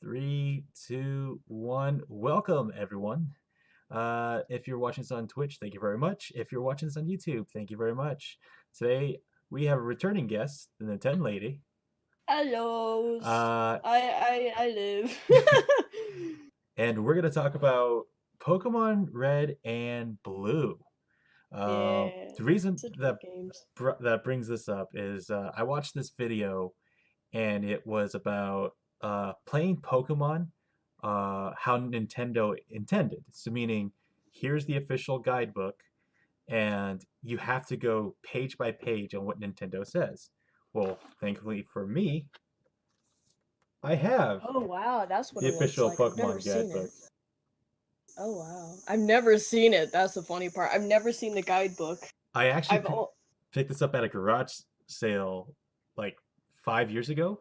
Three, two, one. Welcome, everyone. If you're watching this on Twitch, thank you very much. If you're watching this on YouTube, thank you very much. Today, we have a returning guest, the Nintenlady. Hellos. Uh, I live. and we're going to talk about Pokemon Red and Blue. Yeah, The reason such that good games. that brings this up is I watched this video and it was about playing Pokemon, how Nintendo intended. So, meaning, here's the official guidebook, and you have to go page by page on what Nintendo says. Well, thankfully for me, I have Oh wow, that's what the it looks official like. I've never Pokemon seen guidebook. it. Oh wow, I've never seen it. That's the funny part. I've never seen the guidebook. I actually I've oh, picked this up at a garage sale like 5 years ago.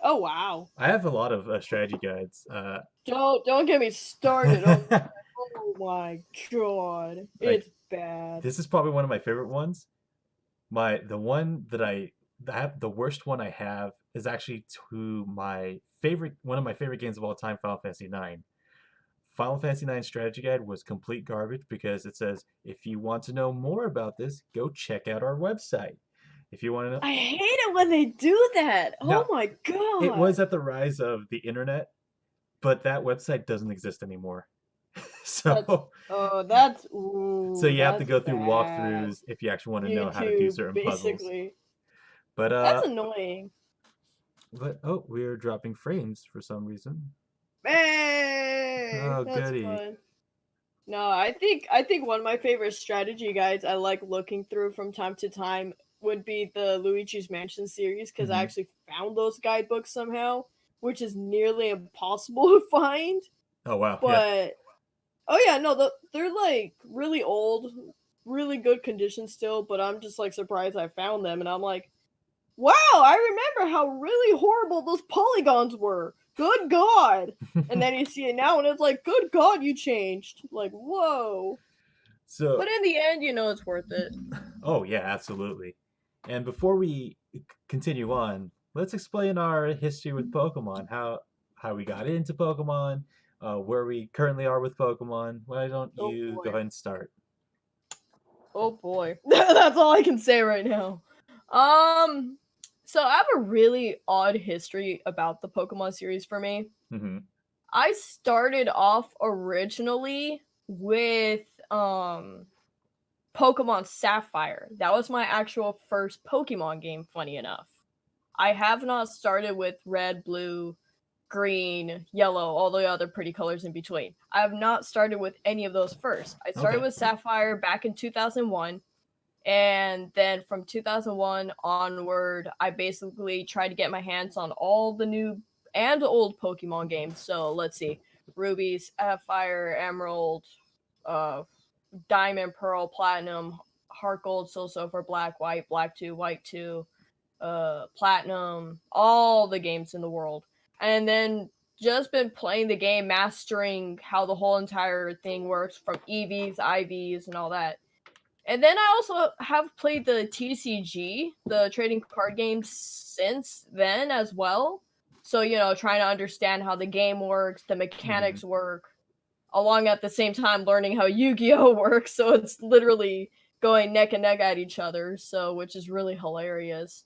oh wow. I have a lot of strategy guides. Don't get me started. Oh my god, Like, it's bad. this is probably one of my favorite ones. The one that I have, the worst one I have, is actually to my favorite, one of my favorite games of all time, Final Fantasy IX. Final Fantasy IX strategy guide was complete garbage because it says, if you want to know more about this, go check out our website. If you want to know, I hate it when they do that. Oh now my it was god. at the rise of the internet, but that website doesn't exist anymore. That's so that's so ooh, you have to that's go through bad. walkthroughs if you actually want to know how to do YouTube, certain puzzles. basically. But That's annoying. oh, we're dropping frames for some reason. Hey, Oh, that's goody. fun. No, I think one of my favorite strategy guides I like looking through from time to time would be the Luigi's Mansion series because I Hmm. actually found those guidebooks somehow, which is nearly impossible to find. Oh, wow. Yeah. But oh yeah, no, they're like really old, really good condition still. But I'm just like surprised I found them, and I'm like, wow, I remember how really horrible those polygons were. Good God. And then you see it now and it's like, good God, you changed. Like, whoa. So, But in the end, it's worth it. oh, yeah, absolutely. And before we continue on, let's explain our history with Pokemon, how we got into Pokemon, where we currently are with Pokemon. Why don't Oh you go boy. ahead and start? Oh boy. That's all I can say right now. Um, so I have a really odd history about the Pokemon series for me. Hmm. I started off originally with Pokemon Sapphire. That was my actual first Pokemon game, funny enough. I have not started with red, blue, green, yellow, all the other pretty colors in between. I have not started with any of those first. I started Okay. with Sapphire back in 2001, and then from 2001 onward, I basically tried to get my hands on all the new and old Pokemon games. So let's see: Ruby, Sapphire, Emerald, uh, Diamond, Pearl, Platinum, Heart Gold, Soul Silver, Black, White, Black 2, White 2, Platinum, all the games in the world. And then just been playing the game, mastering how the whole entire thing works from EVs, IVs, and all that. And then I also have played the TCG, the trading card games, since then as well. So, trying to understand how the game works, the Hmm. mechanics work, along at the same time learning how Yu-Gi-Oh works. So it's literally going neck and neck at each other. So which is really hilarious.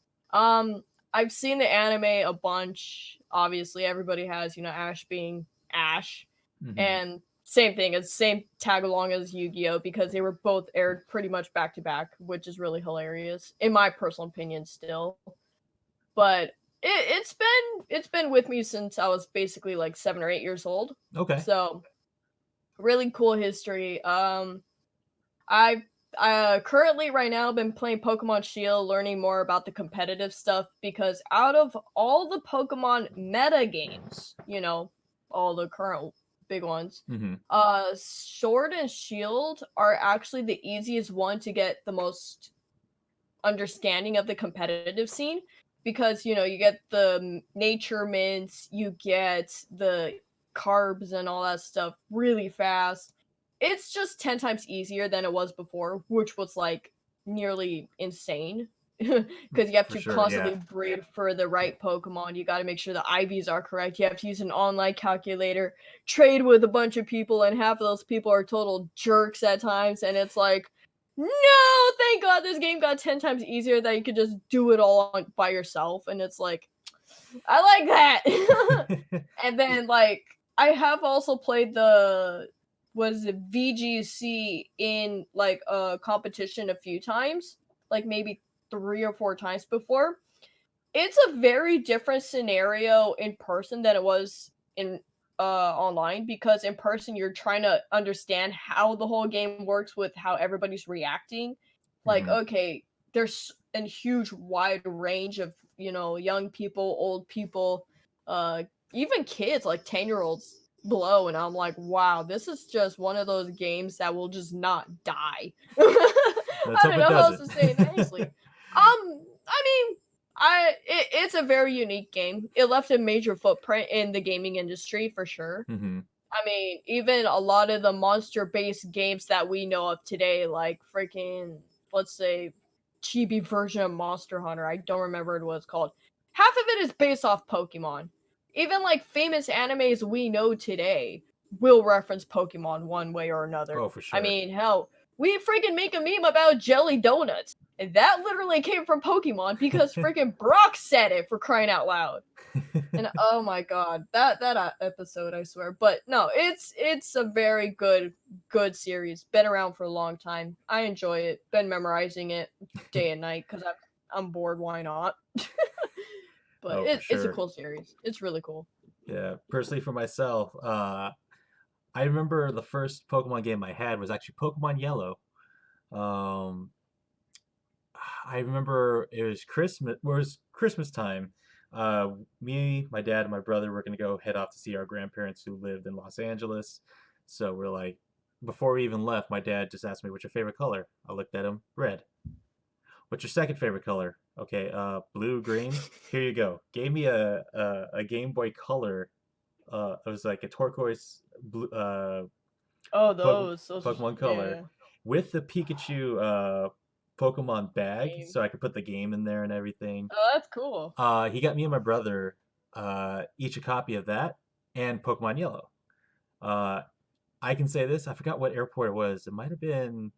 I've seen the anime a bunch. Obviously, everybody has, Ash being Ash, Hmm. and same thing as same tag along as Yu-Gi-Oh because they were both aired pretty much back to back, which is really hilarious in my personal opinion still. But it's been with me since I was basically like 7 or 8 years old. Okay. So really cool history. I currently right now been playing Pokemon Shield, learning more about the competitive stuff because out of all the Pokemon meta games, all the current big ones, Hmm. Sword and Shield are actually the easiest one to get the most understanding of the competitive scene because you get the nature mints, you get the carbs and all that stuff really fast. It's just 10 times easier than it was before, which was like nearly insane. because you have For to sure, yeah. constantly breed for the right Pokemon. You got to make sure the IVs are correct. You have to use an online calculator, trade with a bunch of people, and half of those people are total jerks at times. And it's like, no, thank God this game got 10 times easier that you could just do it all by yourself. And it's like, I like that. And then like I have also played the what is it VGC in like a competition a few times, like maybe 3 or 4 times before. It's a very different scenario in person than it was in online, because in person you're trying to understand how the whole game works with how everybody's reacting. Like, Hmm. okay, there's a huge wide range of, young people, old people, uh even kids like 10-year-olds below, and I'm like, wow, this is just one of those games that will just not die. Let's I hope don't it know how else doesn't. to say it nicely. I mean, it's a very unique game. It left a major footprint in the gaming industry for sure. Hmm. I mean, even a lot of the monster-based games that we know of today, like freaking, let's say, chibi version of Monster Hunter. I don't remember what it's called. Half of it is based off Pokemon. Even like famous animes we know today will reference Pokemon one way or another. Oh, for I sure. mean, hell, we freaking make a meme about jelly donuts. And that literally came from Pokemon because freaking Brock said it, for crying out loud. And oh my god, that episode, I swear. But no, it's a very good series. Been around for a long time. I enjoy it. Been memorizing it day and night because I'm bored. Why not? But Oh, for it's a sure. cool series. It's really cool. Yeah. Personally, for myself, I remember the first Pokemon game I had was actually Pokemon Yellow. Um, I remember it was Christmas time. Me, my dad, and my brother were gonna go head off to see our grandparents who lived in Los Angeles. So we're like, before we even left, my dad just asked me, "What's your favorite color?" I looked at him, red. What's your second favorite color? Okay, blue, green. Here you go. Gave me a Game Boy Color. It was like a turquoise blue Oh, Pokemon those, Pokemon Color yeah. with the Pikachu Pokemon bag, Game. so I could put the game in there and everything. Oh, that's cool. He got me and my brother each a copy of that and Pokemon Yellow. Uh, I can say this. I forgot what airport it was. It might have been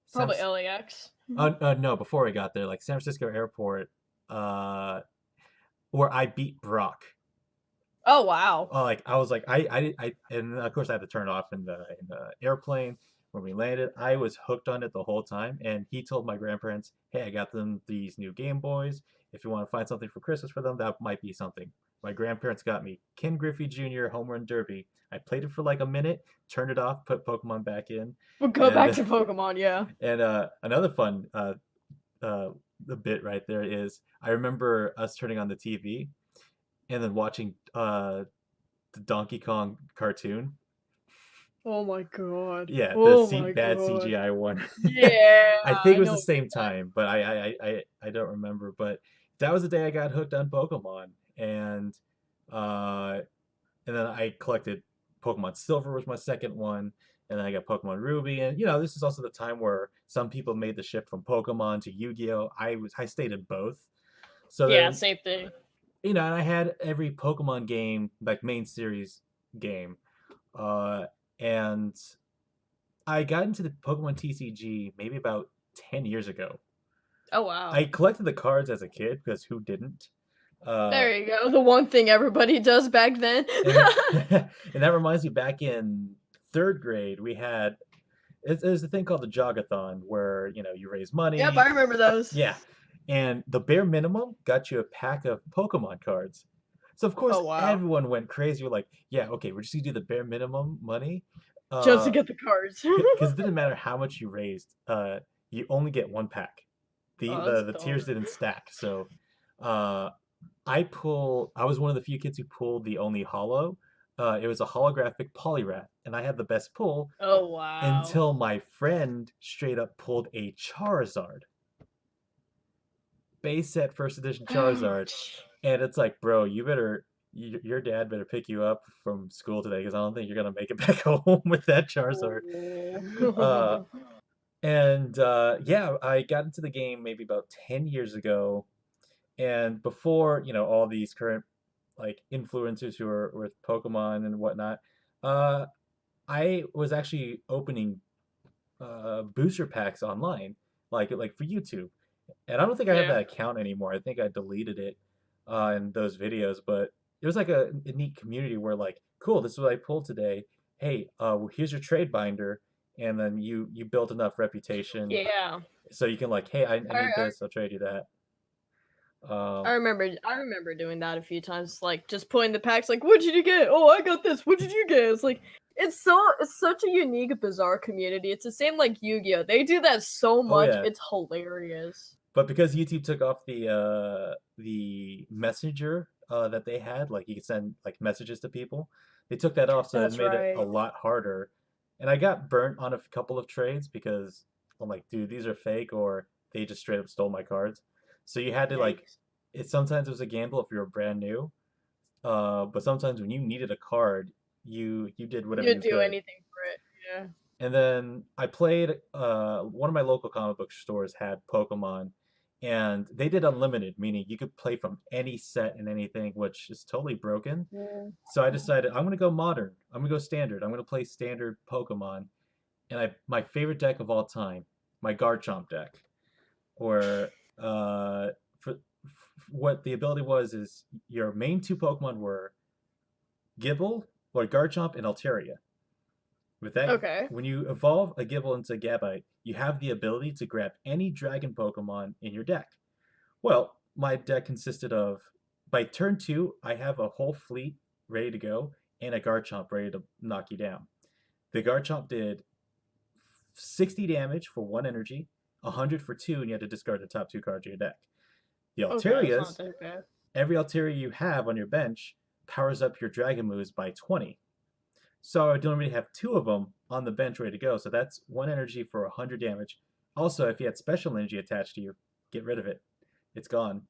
San. Probably LAX. No, before we got there, like San Francisco Airport, uh, where I beat Brock. Oh wow. Like I was like and of course I had to turn it off in the airplane when we landed. I was hooked on it the whole time, and he told my grandparents, "Hey, I got them these new Game Boys. If you want to find something for Christmas for them, that might be something." My grandparents got me Ken Griffey Jr. Home Run Derby. I played it for like a minute, turned it off, put Pokemon back in, We'll go back and to Pokemon, yeah. another fun uh, the bit right there is I remember us turning on the TV and then watching the Donkey Kong cartoon. Oh my god. Yeah, the Oh my bad god. CGI one. Yeah, I think I it was the know. same time, but I don't remember. But that was the day I got hooked on Pokemon, uh, and then I collected Pokemon Silver was my second one, and then I got Pokemon Ruby, and this is also the time where some people made the shift from Pokemon to Yu-Gi-Oh. I stayed in both. So Yeah, then same thing. and I had every Pokemon game, like main series game. Uh, and I got into the Pokemon TCG maybe about 10 years ago. Oh I wow. collected the cards as a kid because who didn't? Uh, There you go. The one thing everybody does back then. and and that reminds me, back in third grade, we had there's a thing called the Jogathon where you raise Yep, money. I remember those. Yeah, and the bare minimum got you a pack of Pokemon cards. So of course Oh wow. everyone went crazy. We're like, yeah, okay, we're just gonna do the bare minimum money, Just to uh, get the cards. because it didn't matter how much you raised. You only get one pack. The Oh, the that's the dumb. tiers didn't stack. So, uh, I was one of the few kids who pulled the only holo. It was a holographic Poliwrath, and I had the best pull Oh wow. until my friend straight up pulled a Charizard, base set first edition Charizard, and it's like, bro, your dad better pick you up from school today because I don't think you're gonna make it back home with that Charizard. Uh, Oh. And yeah, I got into the game maybe about 10 years ago. And before, all these current like influencers who are with Pokemon and whatnot, uh, I was actually opening booster packs online, like for YouTube. And I don't think I have Yeah. that account anymore. I think I deleted it in those videos. But it was like a neat community where like, cool, this is what I pulled today. Hey, well, here's your trade binder, and then you build enough reputation Yeah. so you can like, hey, I I, need I this, I'll trade you that. I Um, remember doing that a few times, like just pulling the packs, like, what did you get? Oh, I got this. What did you get? It's like it's such a unique, bizarre community. It's the same like Yu-Gi-Oh. They do that so oh much. yeah, It's hilarious. but because YouTube took off the messenger that they had, like you could send like messages to people, they took that off, so it That's made it a right. lot harder. And I got burnt on a couple of trades because I'm like, dude, these are fake, or they just straight up stole my cards. So you had to like, Yikes. sometimes it was a gamble if you were brand new, but sometimes when you needed a card, you did whatever You'd you do could. anything for it. Yeah. And then I played one of my local comic book stores had Pokemon, and they did unlimited, meaning you could play from any set and anything, which is totally broken. Mm. So I decided I'm gonna go modern. I'm gonna go standard. I'm gonna play standard Pokemon. And my favorite deck of all time, my Garchomp deck, where what the ability was is your main two Pokemon were Gible or Garchomp and Altaria. With that, Okay. when you evolve a Gible into Gabite, you have the ability to grab any dragon Pokemon in your deck. Well, my deck consisted of, by turn two, I have a whole fleet ready to go and a Garchomp ready to knock you down. The Garchomp did 60 damage for one energy, 100 for two, and you had to discard the top two cards of your deck. The Okay, that's not Altarias, that bad. every Altaria you have on your bench powers up your Dragon moves by 20. So I normally have two of them on the bench ready to go. So that's one energy for 100 damage. Also, if you had special energy attached to you, get rid of it. It's gone.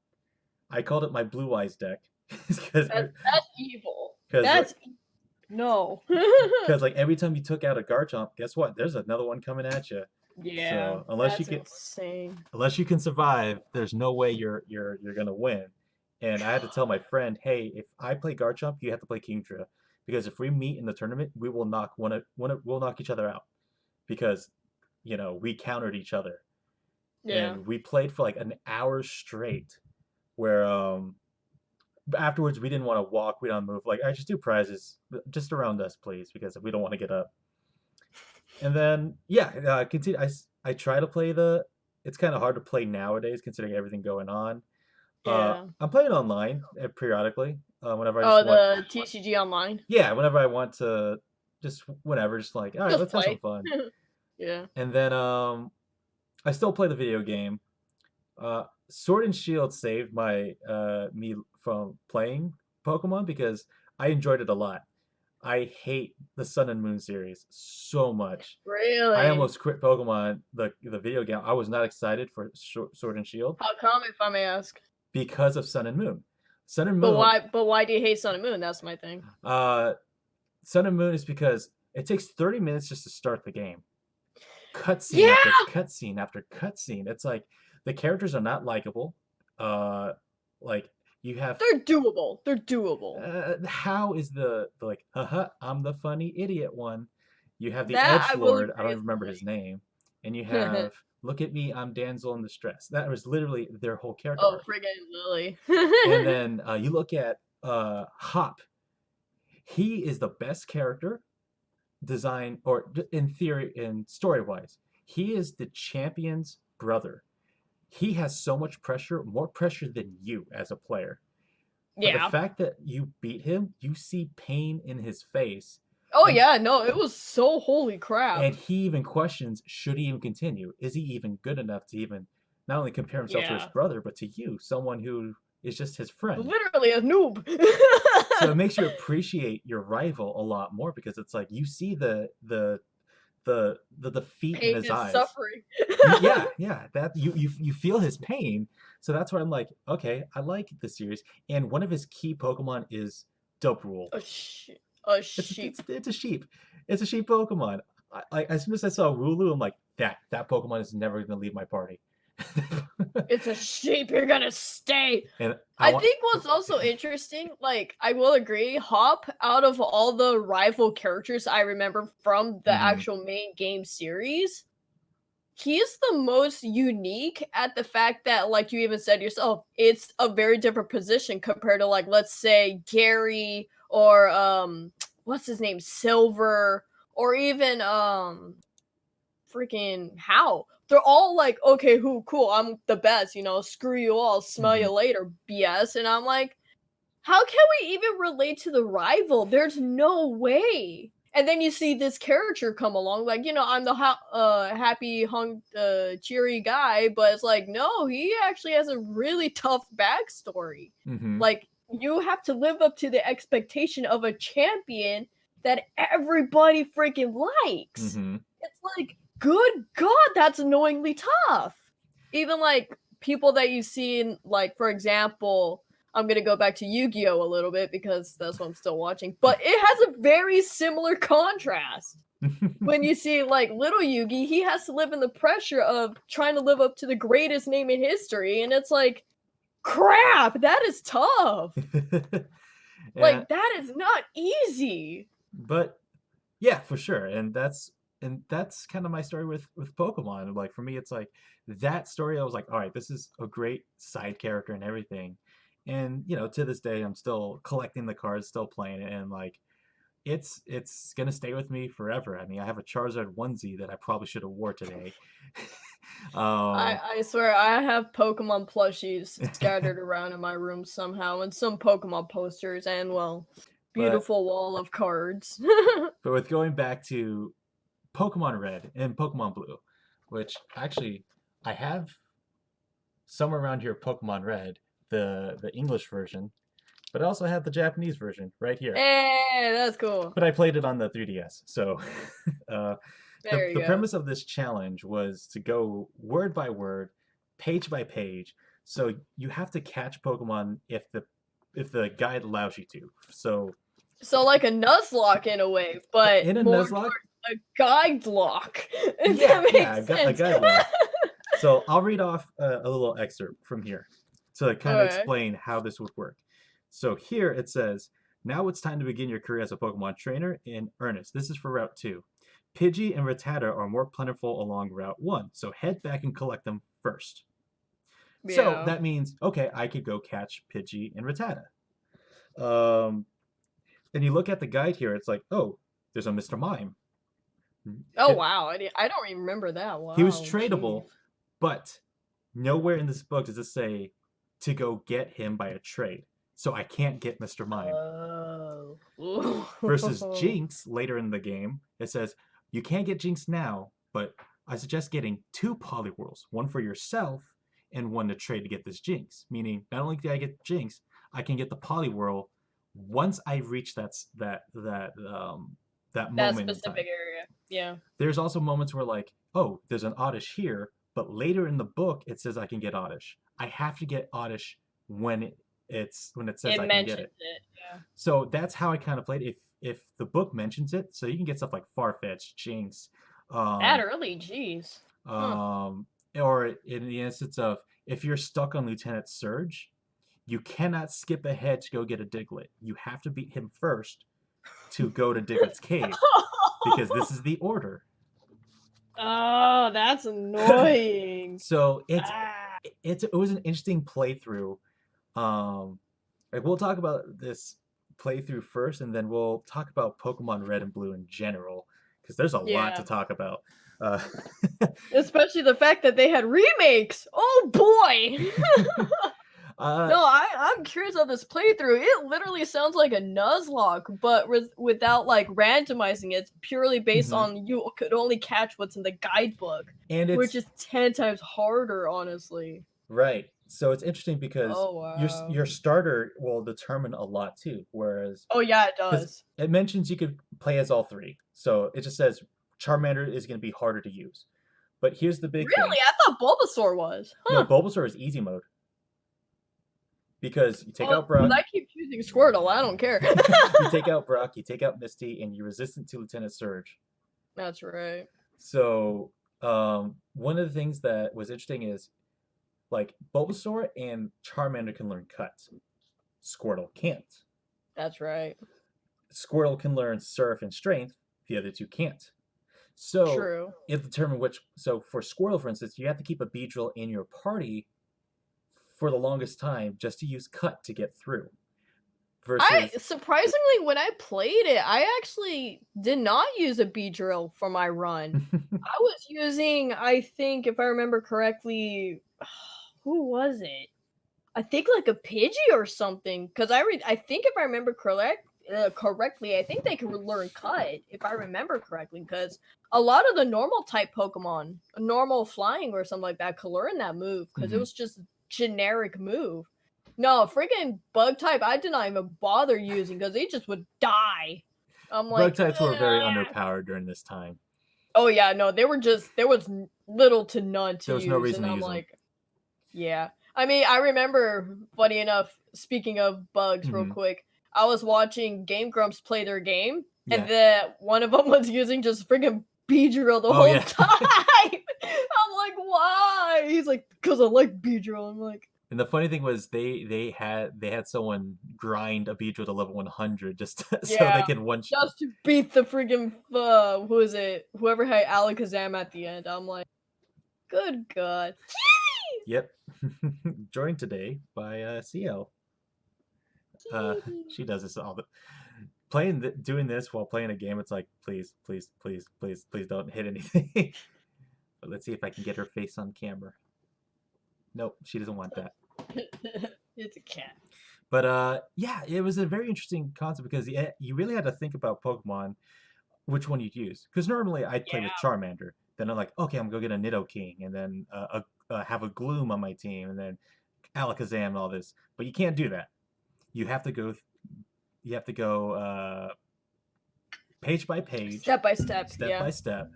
I called it my Blue Eyes deck because That's evil. because That's no. like every time you took out a Garchomp, guess what? There's another one coming at you. Yeah, So that's insane. unless you can survive, there's no way you're gonna win. And I had to tell my friend, hey, if I play Garchomp, you have to play Kingdra, because if we meet in the tournament, we will knock we'll knock each other out because we countered each other, Yeah. and we played for like an hour straight. Where afterwards we didn't want to walk, we don't move. Like, I just do prizes just around us, please, because we don't want to get up. And then yeah, continue. I try to play the. It's kind of hard to play nowadays considering everything going on. Yeah. I'm playing online periodically whenever I just Oh, want. the TCG Online. Yeah, whenever I want to, just whenever, just like, all right, Just let's have some play. fun. Yeah. And then I still play the video game. Sword and Shield saved my me from playing Pokemon because I enjoyed it a lot. I hate the Sun and Moon series so much. I Really? almost quit Pokemon, the video game. I was not excited for Sword and Shield How come, if I may ask? because of Sun and Moon. Sun and But Moon, why do you hate Sun and Moon? That's my thing. uh, Sun and Moon is because it takes 30 minutes just to start the game. Cutscene after Yeah! cutscene after cutscene. It's like the characters are not likable. Uh, like you have They're doable. They're doable. how is the like, haha, I'm the funny idiot one. You have the That Edge I will Lord, I agree don't is even remember his name, and you annoying. have look at me, I'm damsel in distress. That was literally their whole character Oh, arc. friggin' Lily. And then you look at Hop. He is the best character design, or in theory, in story wise. He is the champion's brother. He has so much pressure, more pressure than you as a player. But the Yeah. fact that you beat him, you see pain in his face. Oh, And yeah, no, it was so holy crap. and he even questions, should he even continue? Is he even good enough to even not only compare himself to his Yeah. brother, but to you, someone who is just his friend? Literally a noob. So it makes you appreciate your rival a lot more because it's like you see the defeat in Pain his and eyes. suffering. Yeah, that you feel his pain. So that's why I'm like, okay, I like the series. And one of his key Pokemon is Dope Rule. A, sh- a It's sheep. it's a sheep. It's a sheep Pokemon. as soon as I saw Wooloo, I'm like, that Pokemon is never gonna leave my party. It's a sheep. You're gonna stay. And I I want. think what's also interesting, like I will agree, Hop out of all the rival characters I remember from the Hmm. actual main game series, he's the most unique at the fact that, like you even said yourself, it's a very different position compared to like let's say Gary or what's his name, Silver, or even freaking How. They're all like, okay, who cool, I'm the best, you know, screw you all, smell Hmm. you later, BS. And I'm like, how can we even relate to the rival? There's no way. And then you see this character come along, like, you know, I'm the happy, cheery guy, but it's like, no, he actually has a really tough backstory. Hmm. Like, you have to live up to the expectation of a champion that everybody freaking likes. Hmm. It's like, good God, that's annoyingly tough. Even like people that you see in, like, for example, I'm gonna go back to Yu-Gi-Oh a little bit because that's what I'm still watching. But it has a very similar contrast. When you see like little Yugi, he has to live in the pressure of trying to live up to the greatest name in history, and it's like, crap, that is tough. Yeah, Like that is not easy. but yeah, for sure. And that's kind of my story with Pokemon. Like for me, it's like that story. I was like, all right, this is a great side character and everything. And to this day, I'm still collecting the cards, still playing it, and like it's gonna stay with me forever. I mean, I have a Charizard onesie that I probably should have wore today. um, I swear I have Pokemon plushies scattered around in my room somehow, and some Pokemon posters, and well, but beautiful wall of cards. but with going back to Pokemon Red and Pokemon Blue, which actually I have somewhere around here Pokemon Red, the English version, but I also have the Japanese version right here. Hey, that's cool. But I played it on the 3DS. So uh, the There you the go. premise of this challenge was to go word by word, page by page. So you have to catch Pokemon if the guide allows you to. So So like a Nuzlocke in a way, but in a more Nuzlocke, towards a guide lock, if yeah, that yeah, makes a sense. guide log. So I'll read off a little excerpt from here to kind of Alright. explain how this would work. So here it says, now it's time to begin your career as a Pokemon trainer in earnest. This is for Route 2. Pidgey and Rattata are more plentiful along Route 1, so head back and collect them first. So Yeah. that means, okay, I could go catch Pidgey and Rattata. Um, and you look at the guide here, it's like, oh, there's a Mr. Mime. Oh It, wow, I don't remember that. he was Wow, jeez. tradable, but nowhere in this book does it say to go get him by a trade. So I can't get Mr. Mime. Oh. Versus Ooh. Jinx later in the game, it says you can't get Jinx now, but I suggest getting two Poliwhirls, one for yourself and one to trade to get this Jinx. Meaning, not only do I get Jinx, I can get the Poliwhirl once I reach that That moment in time. specific area. Yeah. There's also moments where like, oh, there's an Oddish here, but later in the book it says I can get Oddish. I have to get Oddish when it says It I can get mentions it. it. Yeah. So that's how I kind of played. If the book mentions it, so you can get stuff like Farfetch, Jinx, That um, early, jeez. Huh. um, or in the instance of if you're stuck on Lieutenant Surge, you cannot skip ahead to go get a Diglett. You have to beat him first to go to Diglett's cave because this is the order. Oh, that's annoying. So Ah. it was an interesting playthrough. Um, like we'll talk about this playthrough first, and then we'll talk about Pokemon Red and Blue in general, because there's a lot to Yeah. talk about. Uh, Especially the fact that they had remakes. Oh boy. uh, No, I'm curious on this playthrough. It literally sounds like a Nuzlocke, but without like randomizing it. It's purely based mhm. on you could only catch what's in the guidebook, And which it's is 10 times harder, honestly. right. So it's interesting because Oh your wow. your starter will determine a lot too. Whereas Oh yeah, it because does. it mentions you could play as all three, so it just says Charmander is going to be harder to use. But here's the big thing: Really? I thought Bulbasaur was. no, Huh. Bulbasaur is easy mode because you take Oh, out but Brock, I keep choosing Squirtle. I don't care. you take out Brock, you take out Misty, and you're resistant to Lieutenant Surge. That's right. So one of the things that was interesting is like Bulbasaur and Charmander can learn Cut. Squirtle can't. That's right. Squirtle can learn Surf and Strength. The other two can't. So True. it determined which. So for Squirtle, for instance, you have to keep a Beedrill in your party for the longest time just to use Cut to get through. I Versus, surprisingly, when I played it, I actually did not use a B drill for my run. I was using, I think, if I remember correctly, who was it? I think like a Pidgey or something. Because I think if I remember correctly, I think they could learn Cut if I remember correctly. Because a lot of the normal type Pokemon, normal flying or something like that, could learn that move because it Mhm. was just generic move. No, freaking bug type, I did not even bother using because they just would die. I'm Bug like, types were very "Ugh." underpowered during this time. Oh yeah, no, they were just there was little to none to There was no use, reason and to I'm use them. like, yeah. I mean, I remember, funny enough, speaking of bugs, real Hmm. quick, I was watching Game Grumps play their game, and Yeah. then one of them was using just freaking Beedrill the Oh whole yeah. time. I'm like, why? He's like, because I like Beedrill. I'm like, And the funny thing was they had someone grind a Beedrill to level 100 just so yeah, they could one. just to beat the freaking who is it? Whoever had Alakazam at the end. I'm like, good god. Yep. Joined today by CL. Uh, she does this all the doing this while playing a game. It's like, please, please, please, please, please don't hit anything. But let's see if I can get her face on camera. Nope, she doesn't want that. It's a cat. But yeah, it was a very interesting concept because yeah, you really had to think about Pokemon, which one you'd use. Because normally I'd play with Yeah. Charmander. Then I'm like, okay, I'm gonna go get a Nidoking, and then have a Gloom on my team, and then Alakazam and all this. But you can't do that. You have to go. You have to go page by page, Step by step, step yeah. by step.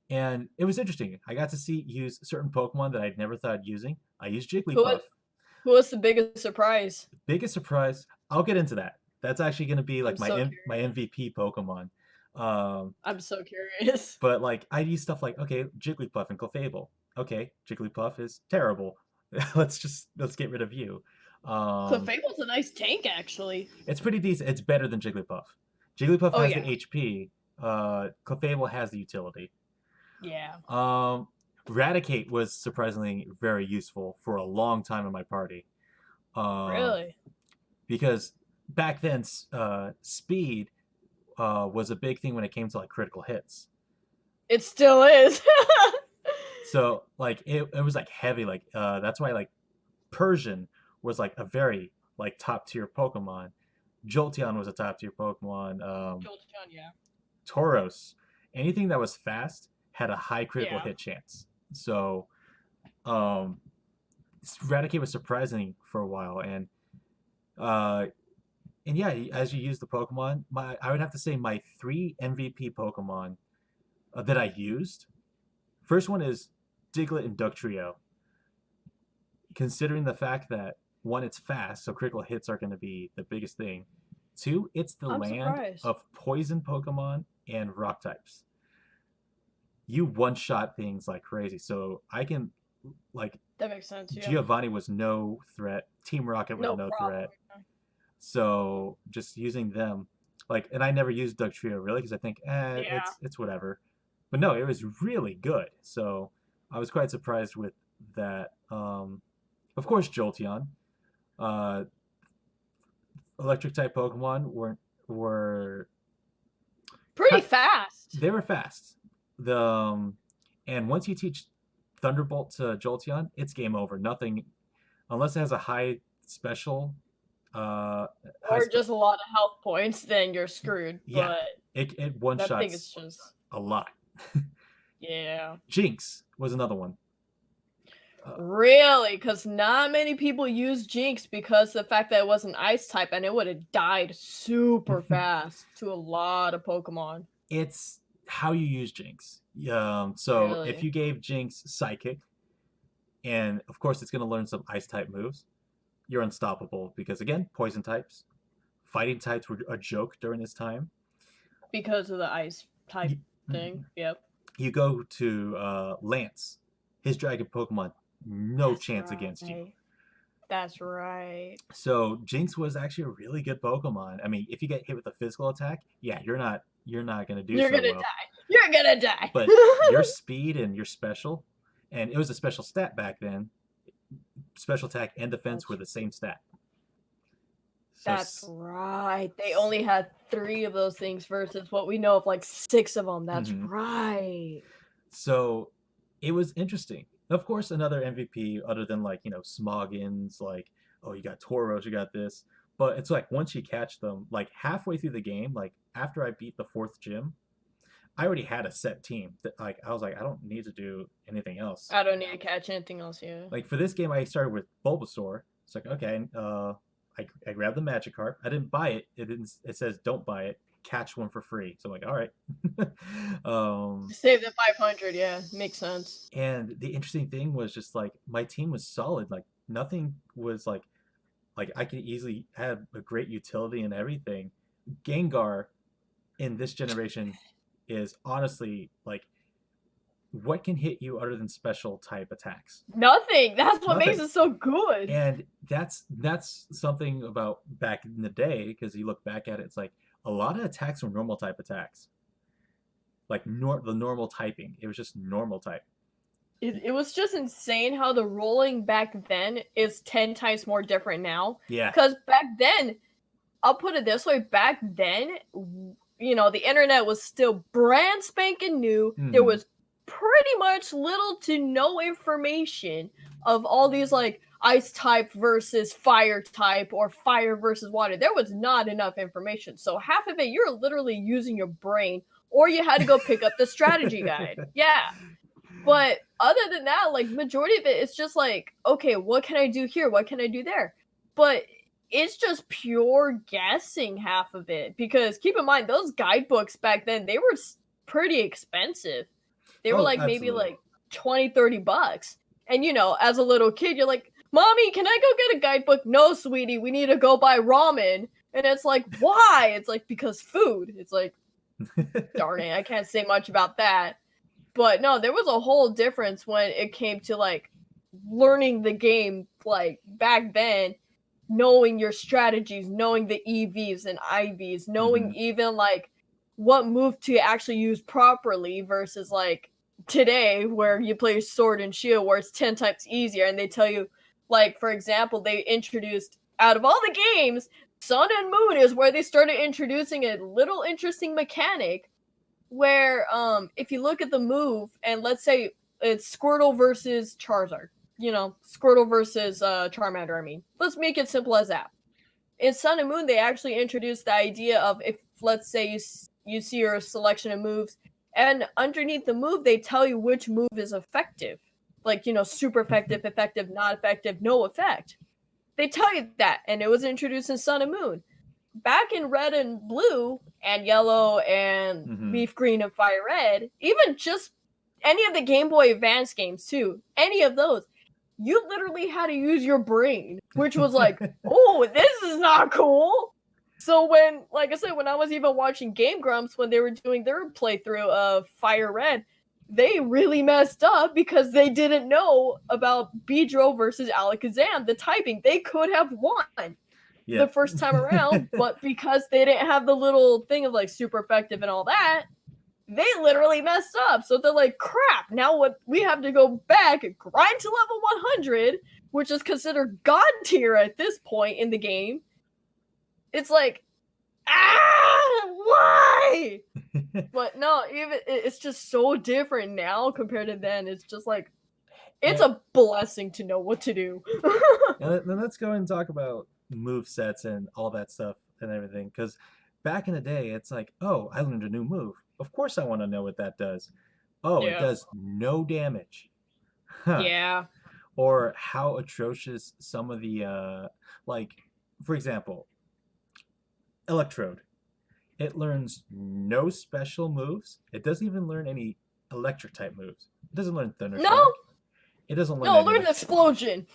And it was interesting. I got to see use certain Pokemon that I'd never thought using. I used Who was Jigglypuff. who was the biggest surprise? Biggest surprise. I'll get into that. That's actually going to be I'm like so my curious. MVP Pokemon. Um, I'm so curious. but like I use stuff like okay, Jigglypuff and Clefable. Okay, Jigglypuff is terrible. Let's get rid of you. Um, Clefable's a nice tank, actually. it's pretty decent. It's better than Jigglypuff. Jigglypuff Oh has the yeah, HP. Clefable has the utility. yeah. Um, Raticate was surprisingly very useful for a long time in my party. Um, Really? because back then, speed was a big thing when it came to like critical hits. It still is. So like it was like heavy. Like that's why like Persian was like a very like top tier Pokemon. Jolteon was a top tier Pokemon. Jolteon, yeah. Tauros, anything that was fast had a high critical Yeah. hit chance. So um, Raticate was surprising for a while, uh, and yeah, as you use the Pokemon, I would have to say my three MVP Pokemon that I used. First one is Diglett and Dugtrio. Considering the fact that one, it's fast, so critical hits are going to be the biggest thing. Two, it's the I'm land surprised. of poison Pokemon and rock types. You one shot things like crazy. So I can like That makes sense, yeah. Giovanni was no threat. Team Rocket was No no problem. threat. So just using them, like, and I never used Dugtrio really because I think, Yeah. it's whatever. But no, it was really good. So I was quite surprised with that. Of course, Jolteon. Uh, Electric type Pokemon were Pretty fast. they were fast. The and once you teach Thunderbolt to Jolteon, it's game over. Nothing unless it has a high special, uh, high Or spe- just a lot of health points, then you're screwed. yeah, But it one that thing is shots just a lot. yeah. Jinx was another one. Uh, Really? Because not many people use Jinx because the fact that it was an ice type and it would have died super fast to a lot of Pokemon. it's how you use Jinx. So if Really? you gave Jinx Psychic, and of course it's going to learn some Ice type moves, you're unstoppable because again, poison types, fighting types were a joke during this time. Because of the ice type. thing. Yep. You go to Lance, his dragon Pokemon, no That's chance against you. right. That's right. So Jinx was actually a really good Pokemon. I mean, if you get hit with a physical attack, yeah, you're not gonna do You're so gonna well. die. You're gonna die. But your speed and your special, and it was a special stat back then. Special attack and defense were That's the same stat. So That's right. They only had 3 of those things versus what we know of like 6 of them. That's mhm. right. So it was interesting. Of course, another MVP other than like, Smoggins, like, oh, you got Tauros, you got this. But it's like once you catch them, like halfway through the game, like after I beat the fourth gym, I already had a set team. That like I was like, I don't need to do anything else. I don't need to catch anything else here. Like for this game, I started with Bulbasaur. It's like okay, I grabbed the Magikarp. I didn't buy it. It didn't. It says don't buy it. Catch one for free. So I'm like, all right. Save the 500, yeah, makes sense. And the interesting thing was just like my team was solid. Like nothing was like I could easily have a great utility and everything. Gengar in this generation is honestly like what can hit you other than special type attacks? Nothing. That's what makes Nothing. it so good. And that's something about back in the day because you look back at it, it's like a lot of attacks were normal type attacks, like the normal typing. It was just normal type. It was just insane how the rolling back then is 10 times more different now. Yeah. Because back then, I'll put it this way, back then, the internet was still brand spanking new. There Mm-hmm. was pretty much little to no information of all these like ice type versus fire type or fire versus water. There was not enough information. So half of it, you're literally using your brain, or you had to go pick up the strategy guide. Yeah. But other than that, like majority of it, it's just like, okay, what can I do here? What can I do there? But it's just pure guessing half of it because keep in mind those guidebooks back then they were pretty expensive. They were Oh, like maybe absolutely. like 20-30 bucks. And as a little kid you're like, "Mommy, can I go get a guidebook?" "No, sweetie, we need to go buy ramen." And it's like, "Why?" It's like, "Because food." It's like, darn it, I can't say much about that. But no, there was a whole difference when it came to like learning the game like back then, knowing your strategies, knowing the EVs and IVs, knowing Mm-hmm. even like what move to actually use properly versus like today where you play sword and shield where it's 10 times easier and they tell you like for example they introduced out of all the games Sun and Moon is where they started introducing a little interesting mechanic where if you look at the move and let's say it's Squirtle versus Charizard, Squirtle versus Charmander, I mean. Let's make it simple as that. In Sun and Moon, they actually introduced the idea of if, let's say, you see your selection of moves, and underneath the move, they tell you which move is effective. Like, super effective, effective, not effective, no effect. They tell you that, and it was introduced in Sun and Moon back in red and blue and yellow and Mm-hmm. leaf green and fire red, even just any of the Game Boy Advance games too, any of those, you literally had to use your brain, which was like, oh, this is not cool. So when, like I said, when I was even watching Game Grumps when they were doing their playthrough of Fire Red, they really messed up because they didn't know about Beedrill versus Alakazam, the typing. They could have won Yeah. the first time around, but because they didn't have the little thing of like super effective and all that, they literally messed up. So they're like, crap, now what we have to go back and grind to level 100, which is considered god tier at this point in the game. It's like, why? But no, even it's just so different now compared to then. It's just like it's Yeah. a blessing to know what to do. And then let's go and talk about move sets and all that stuff and everything. Because back in the day, it's like, oh, I learned a new move. Of course, I want to know what that does. Oh, it Yeah. does no damage. Huh. Yeah. Or how atrocious some of the, like, for example, Electrode. It learns no special moves. It doesn't even learn any electric type moves. It doesn't learn Thunder No, Shock. It doesn't learn no, any of learn that. explosion.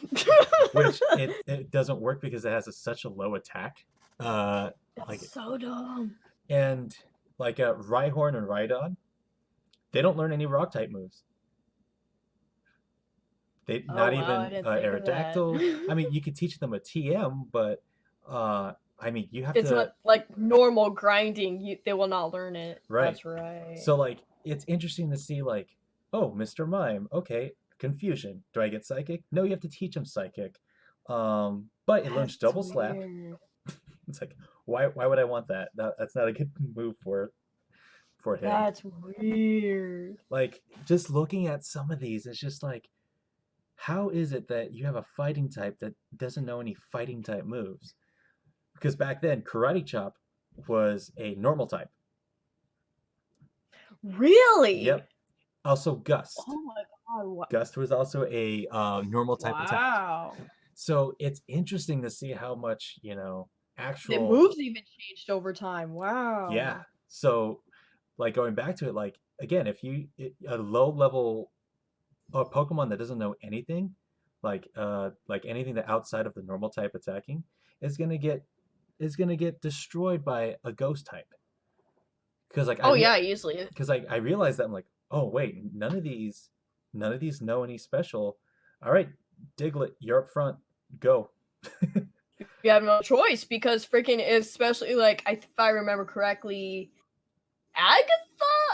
Which it doesn't work because it has such a low attack. That's Like so dumb. and like Rhyhorn and Rhydon, They don't learn any rock type moves. They Oh not wow, I even didn't think of that. Aerodactyl. I mean, you could teach them a TM, but I mean, you have It's to not like normal grinding. They will not learn it. right. That's right. So like, it's interesting to see like, oh, Mr. Mime, okay, confusion. Do I get psychic? No, you have to teach him psychic. But it learns That's double slap. weird. It's like, why would I want that? That's not a good move for him. That's weird. Like, just looking at some of these, it's just like, how is it that you have a fighting type that doesn't know any fighting type moves? Because back then, Karate Chop was a normal type. Really? Yep. Also, Gust. Oh my god. Gust was also a normal type attack. Wow. So it's interesting to see how much, The actual, moves even changed over time. yeah. Wow. So, like, going back to it, like, again, if a low level a Pokemon that doesn't know anything, like anything that outside of the normal type attacking, is gonna get destroyed by a ghost type. Because like Oh yeah, easily. I realized that I'm like, oh wait, none of these know any special. All right, Diglett, you're up front. Go. You have no choice because freaking, especially like if I remember correctly, Agatha,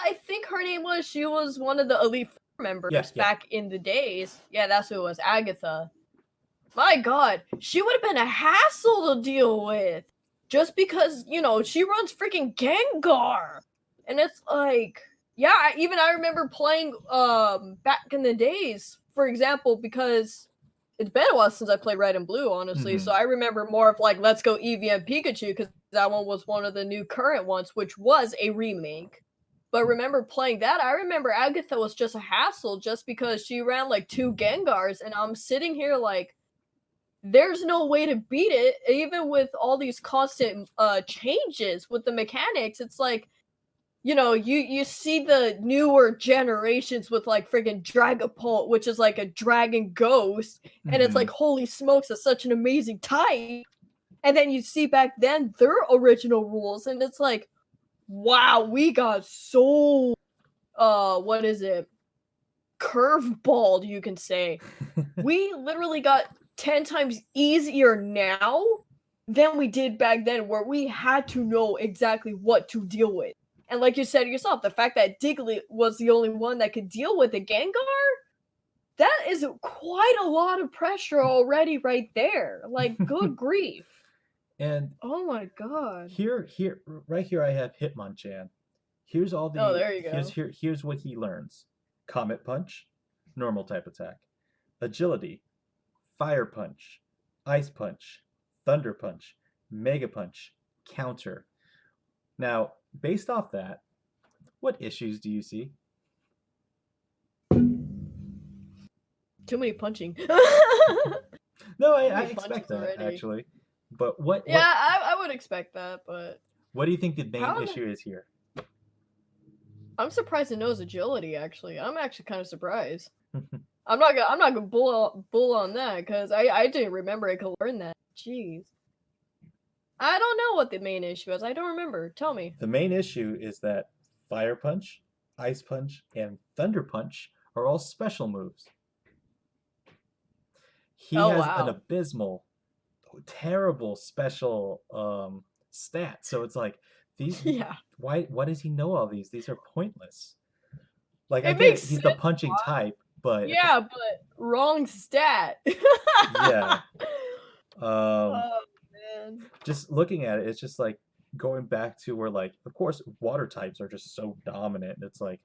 I think her name was. She was one of the Elite Four Yeah, members yeah. back in the days. Yeah, that's who it was, Agatha. My God, she would have been a hassle to deal with, just because she runs freaking Gengar, and it's like, yeah, even I remember playing back in the days, for example, because it's been a while since I played Red and Blue, honestly. Mm-hmm. So I remember more of like Let's Go Eevee and Pikachu because that one was one of the new current ones, which was a remake. But remember playing that, I remember Agatha was just a hassle just because she ran like two Gengars, and I'm sitting here like, there's no way to beat it, even with all these constant changes with the mechanics. It's like, you see the newer generations with like friggin' Dragapult, which is like a dragon ghost, and it's Mm-hmm. like, holy smokes, that's such an amazing type. And then you see back then their original rules, and it's like, wow, we got so what is it? Curveballed, you can say. We literally got 10 times easier now than we did back then, where we had to know exactly what to deal with. And like you said yourself, the fact that Diglett was the only one that could deal with a Gengar, that is quite a lot of pressure already right there. Like, good grief. And Oh my god. right here, I have Hitmonchan. Here's all Oh, the there you go. here's what he learns: Comet Punch, normal type attack; Agility, Fire Punch, Ice Punch, Thunder Punch, Mega Punch, Counter. Now, based off that, what issues do you see? Too many punching. No, Too I many punches expect that already. actually. But what Yeah, what I would expect that, but what do you think the main how issue is here? I'm surprised it knows agility. Actually, I'm actually kind of surprised. I'm not gonna bull on that because I didn't remember I could learn that. Jeez, I don't know what the main issue is. I don't remember. Tell me. The main issue is that Fire Punch, Ice Punch, and Thunder Punch are all special moves. He Oh has an wow. abysmal, terrible special stat. So it's like these Yeah, why does he know all these? These are pointless. Like I it get makes it, he's the sense. punching type, but it's Yeah, but wrong stat. yeah. Um Oh man, just looking at it, it's just like going back to where like of course water types are just so dominant. It's like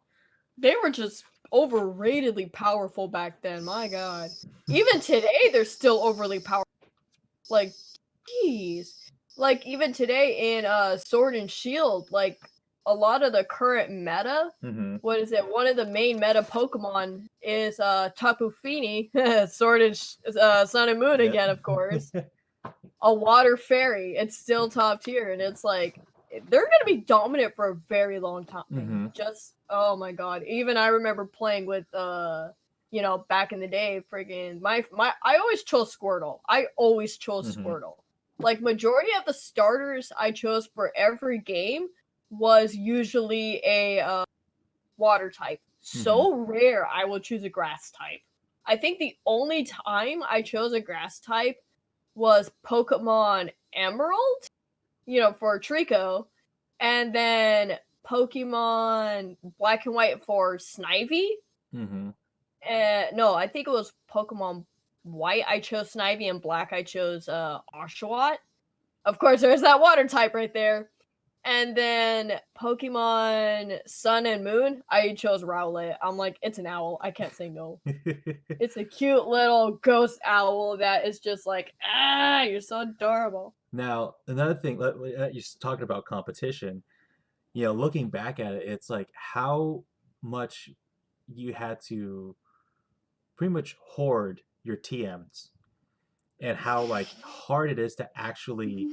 they were just overratedly powerful back then. My God, even today they're still overly powerful. Like, jeez. Like even today in Sword and Shield, like a lot of the current meta, mhm. what is it? One of the main meta Pokemon is Tapu Fini, Sword and Sun and Moon Yep. again, of course. A water fairy. It's still top tier, and it's like they're gonna be dominant for a very long time. mhm. Just oh my god. Even I remember playing with back in the day, friggin' my I always chose Squirtle. I always chose Mhm. Squirtle. Like majority of the starters I chose for every game was usually a water type. Mm-hmm. so rare I will choose a grass type. I think the only time I chose a grass type was Pokemon Emerald, for Trico, and then Pokemon Black and White for Snivy. Mm-hmm. No, I think it was Pokemon White. I chose Snivy, and Black I chose Oshawott. Of course, there's that water type right there. And then Pokemon Sun and Moon, I chose Rowlet. I'm like, it's an owl. I can't say no. It's a cute little ghost owl that is just like, you're so adorable. Now, another thing, you're talking about competition. Looking back at it, it's like how much you had to pretty much hoard your TMs, and how like hard it is to actually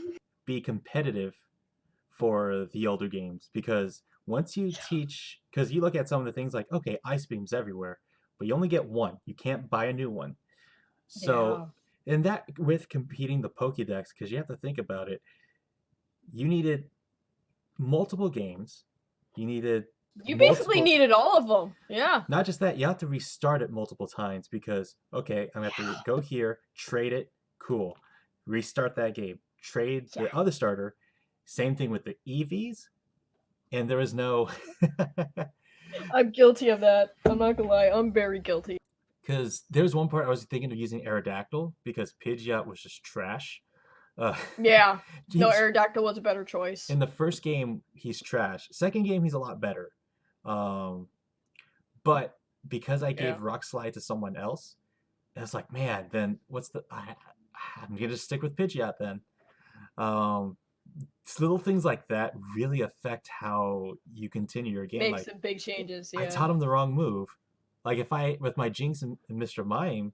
be competitive for the older games, because once you teach, because you look at some of the things like, okay, ice beams everywhere, but you only get one, you can't buy a new one. So, Yeah. and that with competing the Pokédex, because you have to think about it, you needed multiple games, you needed You basically multiple, needed all of them. Yeah. not just that, you have to restart it multiple times, because okay, I'm gonna have to go here, trade it, cool, restart that game, trade Yeah. the other starter. Same thing with the EVs, and there was no I'm guilty of that. I'm not gonna lie. I'm very guilty. because there was one part I was thinking of using Aerodactyl because Pidgeot was just trash. Uh, Yeah. No, he's Aerodactyl was a better choice. in the first game he's trash. Second game he's a lot better. Um, but because I Yeah. gave Rock Slide to someone else, I was like, man, then I'm gonna stick with Pidgeot then. Um, little things like that really affect how you continue your game. Makes Like some big changes. I Yeah. taught him the wrong move. Like if I with my Jinx and Mr. Mime,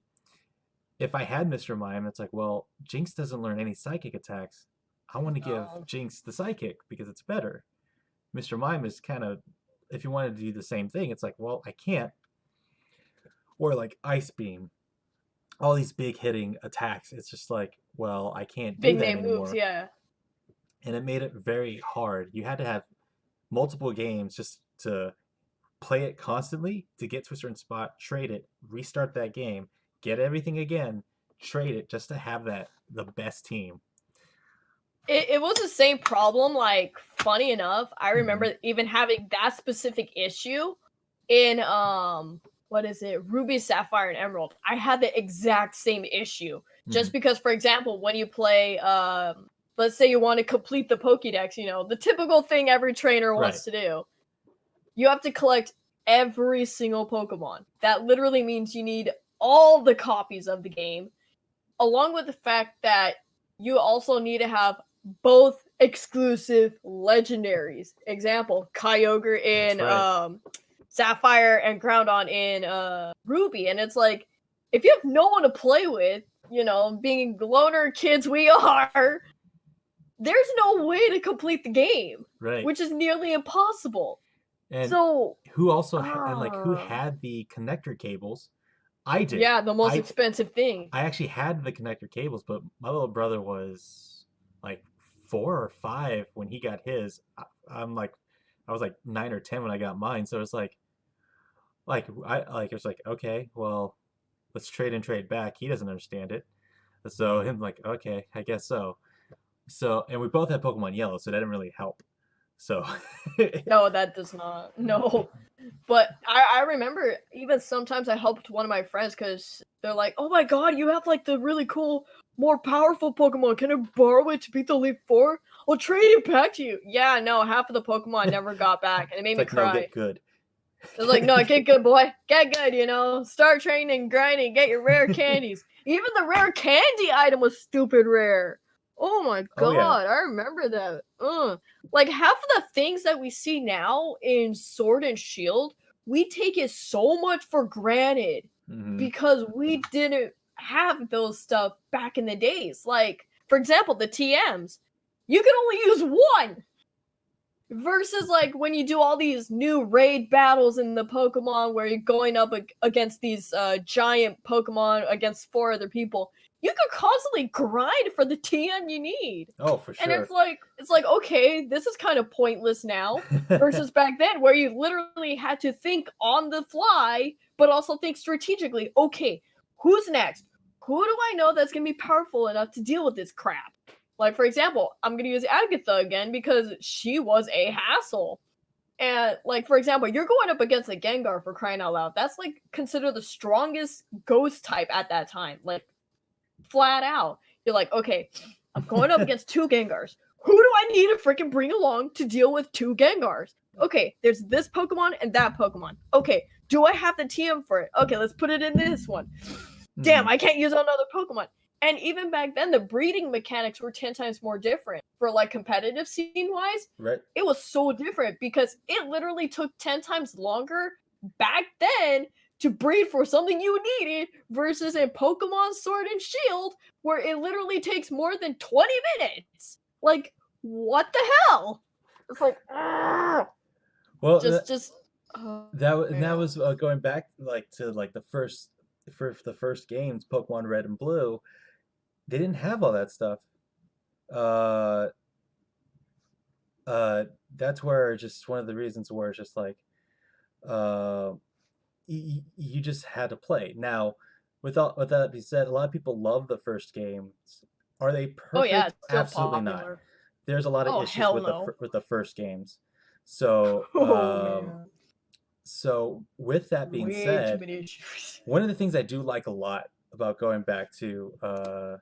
if I had Mr. Mime, it's like, well, Jinx doesn't learn any psychic attacks. I want to give No. Jinx the psychic because it's better. Mr. Mime is kind of, if you wanted to do the same thing, it's like, well, I can't. Or like Ice Beam, all these big hitting attacks. It's just like, well, I can't do Big that name moves. anymore. Yeah. And it made it very hard. You had to have multiple games just to play it constantly to get to a certain spot, trade it, restart that game, get everything again, trade it just to have the best team. It was the same problem. Like, funny enough, I Mm-hmm. remember even having that specific issue in what is it, Ruby, Sapphire, and Emerald. I had the exact same issue. Mm-hmm. Just because, for example, when you play let's say you want to complete the Pokédex, the typical thing every trainer Right. wants to do. You have to collect every single Pokemon. That literally means you need all the copies of the game, along with the fact that you also need to have both exclusive legendaries. Example, Kyogre That's in right. Sapphire and Groudon in Ruby. And it's like, if you have no one to play with, being loner kids we are, there's no way to complete the game, Right. which is nearly impossible. And So, who had the connector cables? I did. yeah, the most I expensive thing. I actually had the connector cables, but my little brother was like 4 or 5 when he got his. I'm like, I was like 9 or 10 when I got mine. So it's it was like, okay, well, let's trade and trade back. He doesn't understand it, so him like, okay, I guess so. So and we both had Pokemon Yellow, so that didn't really help. So No, that does not. No. But I remember even sometimes I helped one of my friends because they're like, oh my god, you have like the really cool, more powerful Pokemon. Can I borrow it to beat the Elite Four? I'll trade it back to you. Yeah, no, half of the Pokemon never got back, and it made it's me like, no, cry. get good. It was like, no, get good, boy. Get good, Start training, grinding, get your rare candies. Even the rare candy item was stupid rare. Oh my Oh yeah. god, I remember that. Like, half of the things that we see now in Sword and Shield, we take it so much for granted Mm-hmm. because we didn't have those stuff back in the days. Like, for example, the TMs. You can only use one. Versus like when you do all these new raid battles in the Pokemon where you're going up against these giant Pokemon against 4 other people, you could constantly grind for the TM you need. Oh, for And sure. it's like, okay, this is kind of pointless now versus back then where you literally had to think on the fly, but also think strategically. Okay, who's next? Who do I know that's gonna be powerful enough to deal with this crap? Like, for example, I'm gonna use Agatha again because she was a hassle. And like, for example, you're going up against a Gengar for crying out loud. That's like considered the strongest ghost type at that time. Like flat out. You're like, okay, I'm going up against two Gengars. Who do I need to freaking bring along to deal with two Gengars? Okay, there's this Pokemon and that Pokemon. Okay, do I have the TM for it? Okay, let's put it in this one. Damn, Mhm. I can't use another Pokemon. And even back then, the breeding mechanics were 10 times more different. For like competitive scene wise, Right. it was so different because it literally took 10 times longer back then to breed for something you needed versus in Pokemon Sword and Shield, where it literally takes more than 20 minutes. Like, what the hell? It's like, Well, just, oh, and that yeah. was going back like to like the first games, Pokemon Red and Blue. They didn't have all that stuff. Uh, uh, that's where just one of the reasons where it's just like uh, you just had to play. Now, with that being said, a lot of people love the first games. Are they Oh, yeah, perfect? it's still Absolutely not. popular. There's a lot of Oh, issues hell with no. the first games. So, Oh, man. with that being Way too said, many issues. one of the things I do like a lot about going back to uh,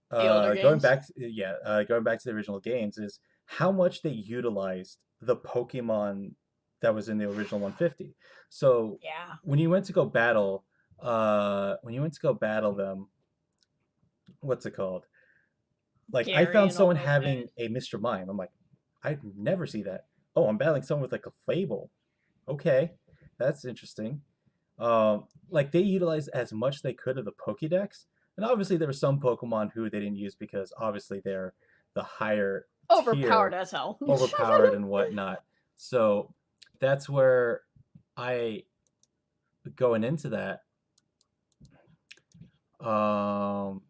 The older games? going back to the original games is how much they utilized the Pokemon that was in the original 150. So Yeah. when you went to go battle, when you went to go battle them, what's it called? Like I Gary found and all someone those guys. having a Mr. Mime. I'm like, I'd never see that. Oh, I'm battling someone with like a Fable. Okay, that's interesting. Like they utilized as much they could of the Pokédex, and obviously there were some Pokemon who they didn't use because obviously they're the higher Overpowered tier, as hell. overpowered and whatnot. So that's where I going into that, um,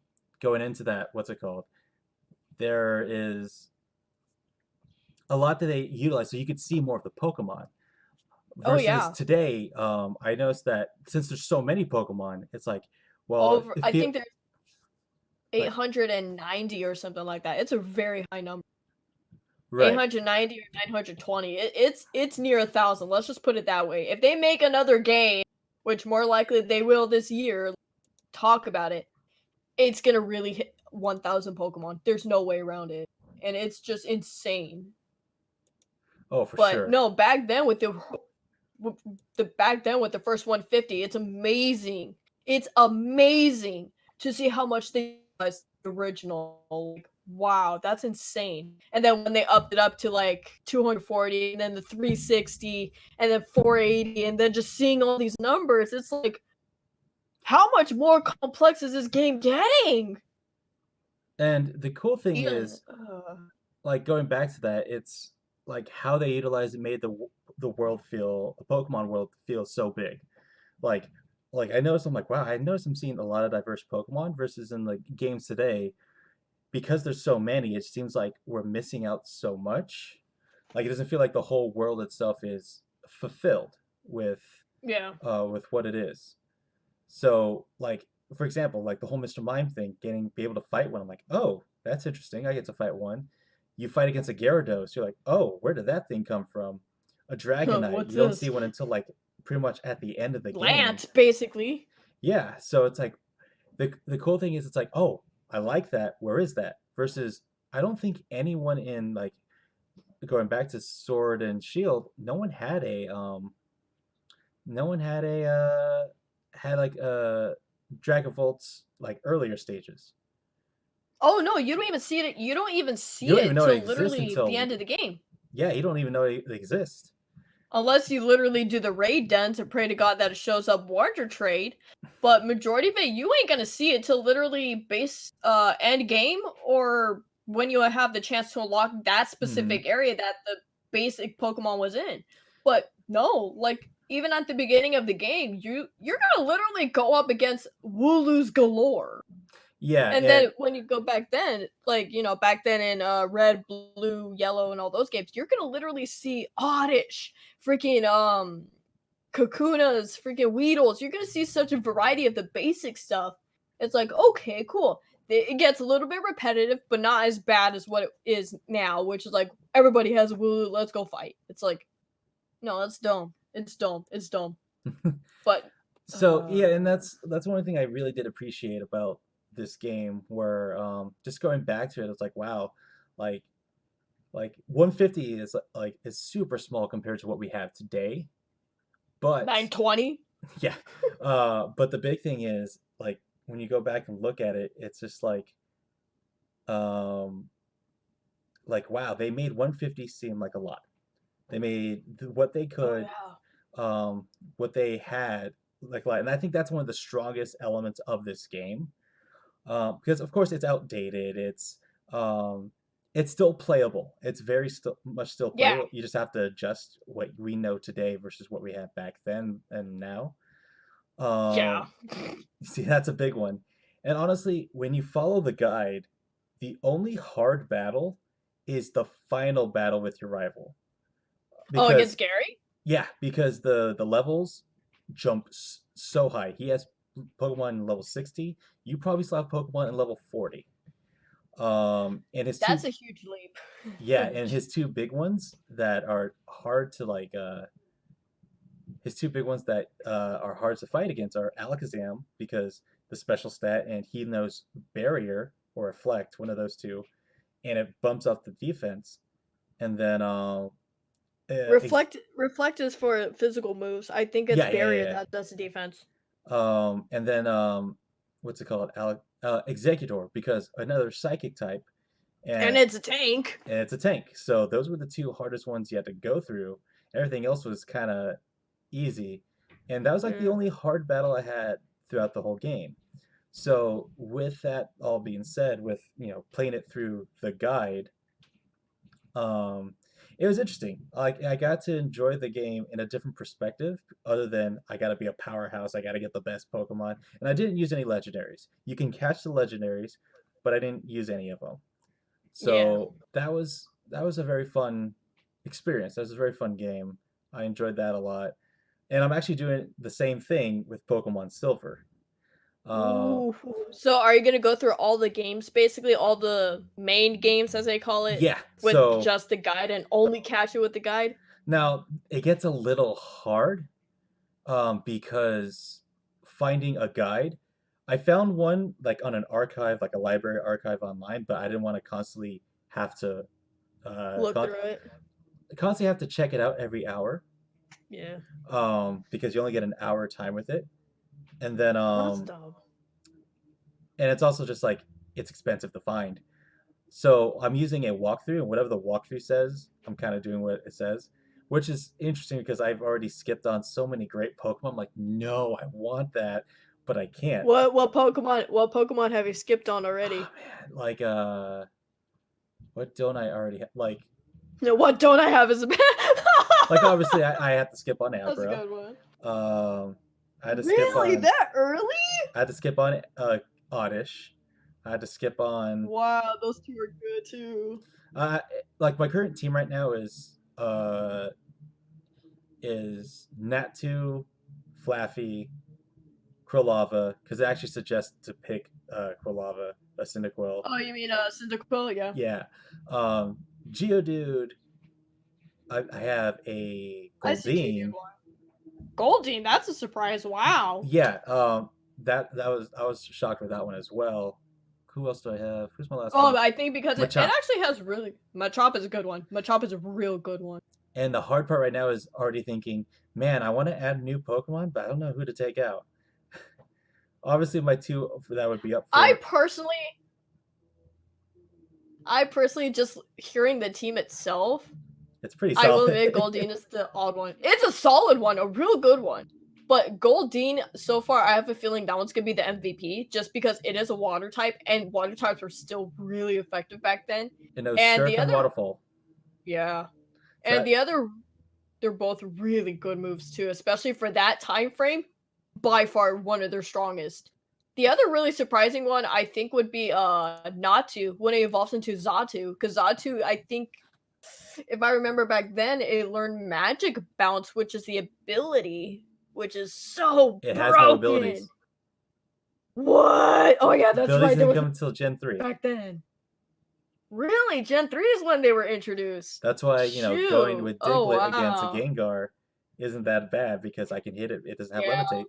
what's it called? There is a lot that they utilize, so you could see more of the Pokemon. Oh, Versus yeah. today, I noticed that since there's so many Pokemon, it's like, well, Over, it I feel think there's like 890 or something like that. It's a very high number. right. 890 or 920. It's near 1,000. Let's just put it that way. If they make another game, which more likely they will this year, talk about it, it's gonna really hit 1,000 Pokemon. There's no way around it, and it's just insane. Oh, for But sure. no, back then with the first 150, it's amazing. It's amazing to see how much they realized the original. Like, wow, that's insane. And then when they upped it up to like 240, and then the 360, and then 480, and then just seeing all these numbers, it's like, how much more complex is this game getting? And the cool thing Even is, like going back to that, it's like how they utilized it made the world feel, the Pokemon world feel so big. Like, like I noticed, I'm like, wow, I noticed I'm seeing a lot of diverse Pokemon versus in the games today because there's so many. It seems like we're missing out so much. Like it doesn't feel like the whole world itself is fulfilled with yeah. with what it is. So, like, for example, like the whole Mr. Mime thing, be able to fight one. I'm like, oh, that's interesting. I get to fight one. You fight against a Gyarados. You're like, oh, where did that thing come from? A Dragonite. What's You don't this? see one until like pretty much at the end of the game. Lance, basically. Yeah. So it's like the cool thing is it's like, oh, I like that. Where is that? Versus, I don't think anyone in like going back to Sword and Shield, no one had a had like Dragavolt like earlier stages. Oh no, you don't even see it. You don't even You see don't even it know it till exists literally the until end of the game. yeah, you don't even know it exists. Unless you literally do the raid dance and pray to God that it shows up Warrior Trade. But majority of it, you ain't gonna see it till literally base end game or when you have the chance to unlock that Hmm. specific area that the basic Pokemon was in. But no, like even at the beginning of the game, you're gonna literally go up against Wooloos galore. Yeah, And it then when you go back then, like, back then in red, blue, yellow, and all those games, you're gonna literally see Oddish, freaking Kakunas, freaking Weedles. You're gonna see such a variety of the basic stuff. It's like, okay, cool. It gets a little bit repetitive, but not as bad as what it is now, which is like everybody has a Wooloo, let's go fight. It's like, no, that's dumb. It's dumb. It's dumb. But so yeah, and uh that's one thing I really did appreciate about this game, where just going back to it, it's like wow, like 150 is like is super small compared to what we have today. But 920? yeah, but the big thing is like when you go back and look at it, it's just um like wow, they made 150 seem like a lot. They made what they Oh could, yeah. um, what they had like a lot, and I think that's one of the strongest elements of this game. Because of course it's outdated. It's still playable. It's very still much still Yeah. playable. You just have to adjust what we know today versus what we had back then and now. Yeah. See, that's a big one. And honestly, when you follow the guide, the only hard battle is the final battle with your rival. Oh, against Because Gary? yeah, because the levels jump so high. He has Pokemon level 60. You probably still have Pokemon in level 40. And his That's two a huge leap. yeah, and his two big ones that are hard to his two big ones that are hard to fight against are Alakazam because the special stat, and he knows Barrier or Reflect, one of those two, and it bumps up the defense. And then Reflect is for physical moves. I think it's yeah, yeah, barrier yeah, that does the defense. and then what's it called? Executor, because another psychic type, And and it's a tank. it's a tank. So those were the two hardest ones you had to go through. Everything else was kind of easy, and that was like the Yeah. only hard battle I had throughout the whole game. So with that all being said, with playing it through the guide, um, it was interesting. Like I got to enjoy the game in a different perspective, other than I got to be a powerhouse. I got to get the best Pokemon, and I didn't use any legendaries. You can catch the legendaries, but I didn't use any of them. Yeah. So that was a very fun experience. That was a very fun game. I enjoyed that a lot, and I'm actually doing the same thing with Pokemon Silver. Uh, Ooh. So are you gonna go through all the games, basically all the main games as they call it, yeah. with So just the guide and only catch it with the guide? now it gets a little hard, because finding a guide, I found one like on an archive, like a library archive online, but I didn't want to have to uh, Look con- through it. constantly have to check it out every hour, Yeah. because you only get an hour time with it, and then That's dumb. and it's also just like it's expensive to find. So I'm using a walkthrough, and whatever the walkthrough says, I'm kind of doing what it says, which is interesting because I've already skipped on so many great Pokemon. I'm like, no, I want that, but I can't. What Pokemon have you skipped on Oh already? man, like what don't I already have? No, what don't I have is a Like obviously I had to skip on That's a Abra. good one. Um, I had to skip Really? on That early? I had to skip on Oddish. I had to skip on Wow, those two are good too. uh like my current team right now is Natu, Flaffy, Krolava, because it actually suggests to pick Krolava, a Cyndaquil. Oh, you mean Cyndaquil? Yeah. Yeah. Um, Geodude, I have a I see Goldeen. Geodude one. Goldeen, that's a surprise. Wow. Yeah, that was I was shocked with that one as well. Who else do I have? Who's my last Oh, one? I think because it Machop. actually has really Machop is a good one. Machop is a real good one. And the hard part right now is already thinking, man, I want to add new Pokemon, but I don't know who to take out. Obviously, my two that would be up I for personally I personally just hearing the team itself, it's pretty I will solid. admit Goldeen is the odd one. It's a solid one, a real good one. But Goldeen, so far, I have a feeling that one's gonna be the MVP, just because it is a water type, and water types were still really effective back then. It knows And Surf the and other, Waterfall. yeah, So and the other. They're both really good moves too, especially for that time frame. By far one of their strongest. The other really surprising one I think would be Natu when it evolves into Zatu, because Zatu, I think if I remember back then, it learned magic bounce, which is the ability, which is so It has no broken. abilities. What? Oh yeah, that's Abilities right. There didn't was come until Gen 3. back then. Really? Gen 3 is when they were introduced. That's why, going Shoot. with Oh Diglett against a wow. Gengar isn't that bad because I can hit it. It doesn't have Yeah. levitate.